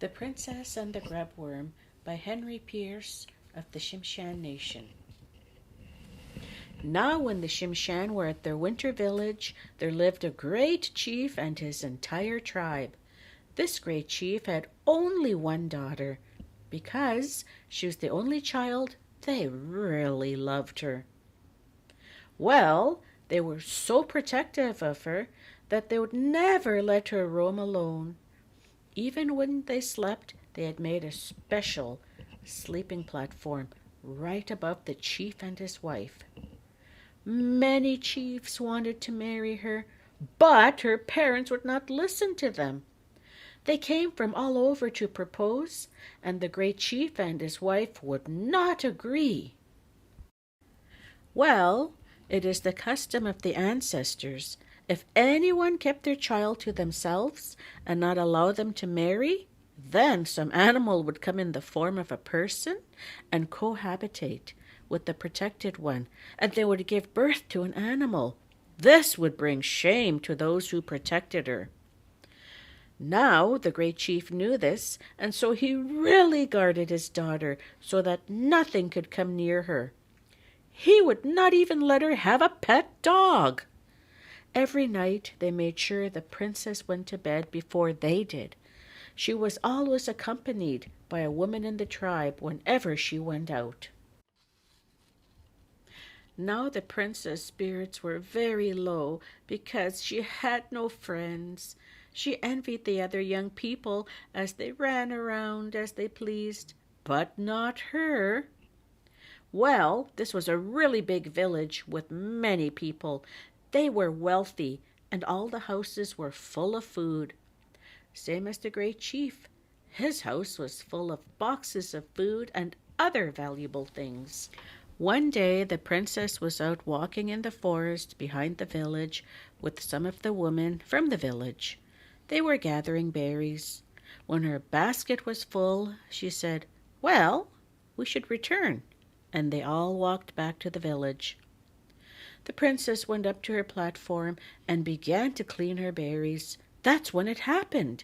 The Princess and the Grubworm by Henry Pierce of the Ts'msyen Nation. Now when the Ts'msyen were at their winter village, there lived a great chief and his entire tribe. This great chief had only one daughter. Because she was the only child, they really loved her. Well, they were so protective of her that they would never let her roam alone. Even when they slept, they had made a special sleeping platform right above the chief and his wife. Many chiefs wanted to marry her, but her parents would not listen to them. They came from all over to propose, and the great chief and his wife would not agree. Well, it is the custom of the ancestors. If anyone kept their child to themselves and not allow them to marry, then some animal would come in the form of a person and cohabitate with the protected one, and they would give birth to an animal. This would bring shame to those who protected her. Now the great chief knew this, and so he really guarded his daughter so that nothing could come near her. He would not even let her have a pet dog. Every night they made sure the princess went to bed before they did. She was always accompanied by a woman in the tribe whenever she went out. Now the princess' spirits were very low because she had no friends. She envied the other young people as they ran around as they pleased, but not her. Well, this was a really big village with many people. They were wealthy, and all the houses were full of food. Same as the great chief. His house was full of boxes of food and other valuable things. One day the princess was out walking in the forest behind the village with some of the women from the village. They were gathering berries. When her basket was full, she said, "Well, we should return," and they all walked back to the village. The princess went up to her platform and began to clean her berries. That's when it happened.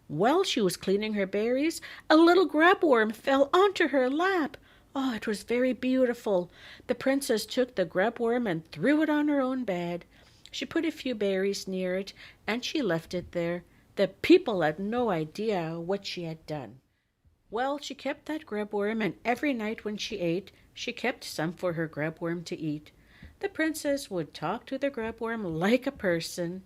While she was cleaning her berries, a little grubworm fell onto her lap. Oh, it was very beautiful. The princess took the grubworm and threw it on her own bed. She put a few berries near it, and she left it there. The people had no idea what she had done. Well, she kept that grubworm, and every night when she ate, she kept some for her grubworm to eat. The princess would talk to the grubworm like a person.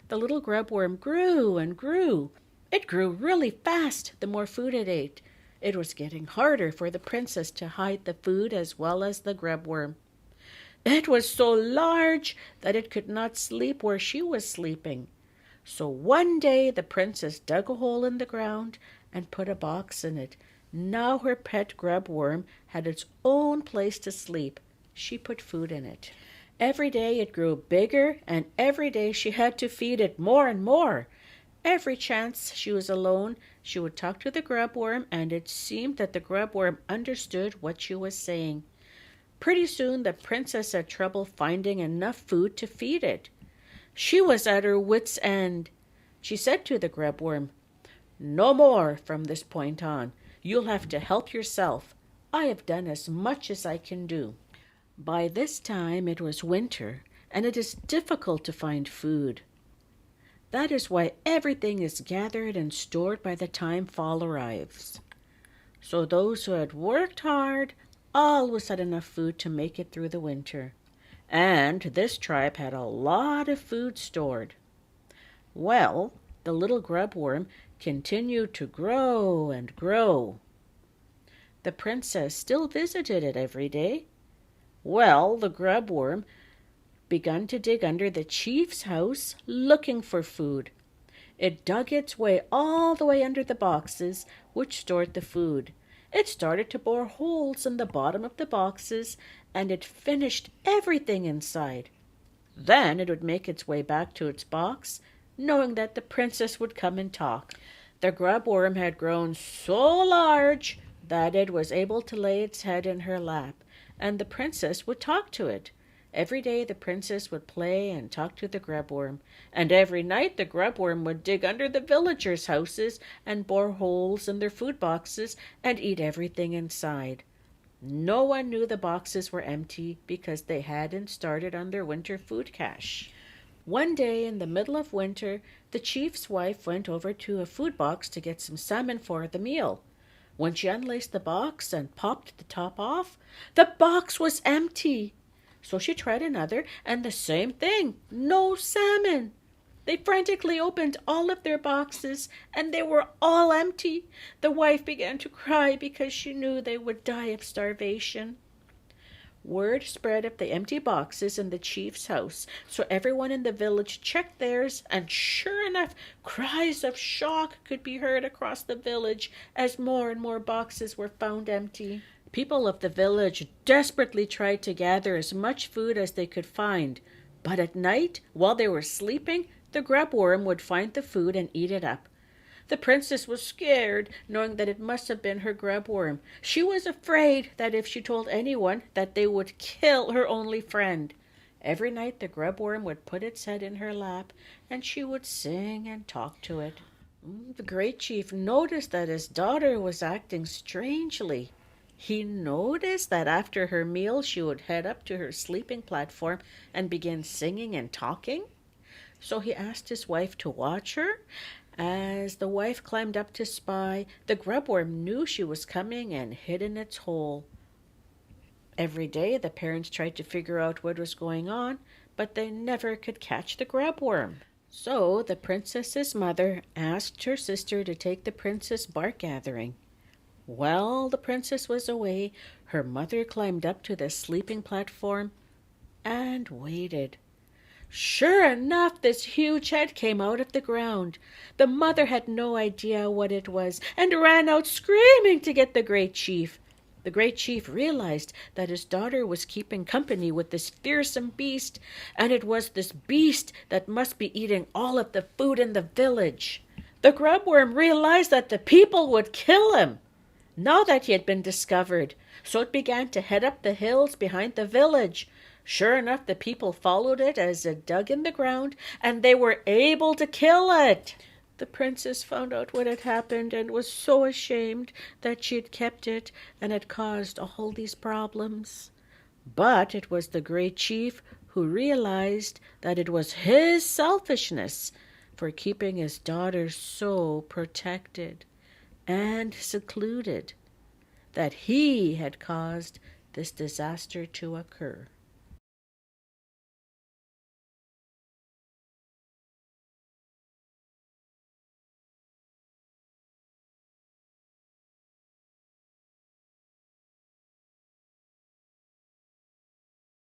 The little grubworm grew and grew. It grew really fast the more food it ate. It was getting harder for the princess to hide the food as well as the grubworm. It was so large that it could not sleep where she was sleeping. So one day the princess dug a hole in the ground and put a box in it. Now her pet grubworm had its own place to sleep. She put food in it. Every day it grew bigger, and every day she had to feed it more and more. Every chance she was alone, she would talk to the grubworm, and it seemed that the grubworm understood what she was saying. Pretty soon the princess had trouble finding enough food to feed it. She was at her wits' end. She said to the grubworm, "No more from this point on. You'll have to help yourself. I have done as much as I can do." By this time it was winter, and it is difficult to find food. That is why everything is gathered and stored by the time fall arrives. So those who had worked hard always had enough food to make it through the winter. And this tribe had a lot of food stored. Well, the little grubworm continued to grow and grow. The princess still visited it every day. Well, the grubworm began to dig under the chief's house looking for food. It dug its way all the way under the boxes which stored the food. It started to bore holes in the bottom of the boxes, and it finished everything inside. Then it would make its way back to its box, knowing that the princess would come and talk. The grubworm had grown so large that it was able to lay its head in her lap, and the princess would talk to it. Every day the princess would play and talk to the grubworm, and every night the grubworm would dig under the villagers' houses and bore holes in their food boxes and eat everything inside. No one knew the boxes were empty because they hadn't started on their winter food cache. One day in the middle of winter, the chief's wife went over to a food box to get some salmon for the meal. When she unlaced the box and popped the top off, the box was empty. So she tried another, and the same thing. No salmon. They frantically opened all of their boxes, and they were all empty. The wife began to cry because she knew they would die of starvation. Word spread of the empty boxes in the chief's house, so everyone in the village checked theirs, and sure enough, cries of shock could be heard across the village as more and more boxes were found empty. People of the village desperately tried to gather as much food as they could find, but at night, while they were sleeping, the grubworm would find the food and eat it up. The princess was scared, knowing that it must have been her grubworm. She was afraid that if she told anyone, that they would kill her only friend. Every night the grubworm would put its head in her lap, and she would sing and talk to it. The great chief noticed that his daughter was acting strangely. He noticed that after her meal she would head up to her sleeping platform and begin singing and talking. So he asked his wife to watch her. As the wife climbed up to spy, the grubworm knew she was coming and hid in its hole. Every day the parents tried to figure out what was going on, but they never could catch the grubworm. So the princess's mother asked her sister to take the princess bark gathering. While the princess was away, her mother climbed up to the sleeping platform and waited. Sure enough, this huge head came out of the ground. The mother had no idea what it was and ran out screaming to get the great chief. The great chief realized that his daughter was keeping company with this fearsome beast, and it was this beast that must be eating all of the food in the village. The grubworm realized that the people would kill him now that he had been discovered, so it began to head up the hills behind the village. Sure enough, the people followed it as it dug in the ground, and they were able to kill it. The princess found out what had happened and was so ashamed that she had kept it and had caused all these problems. But it was the great chief who realized that it was his selfishness for keeping his daughter so protected and secluded that he had caused this disaster to occur.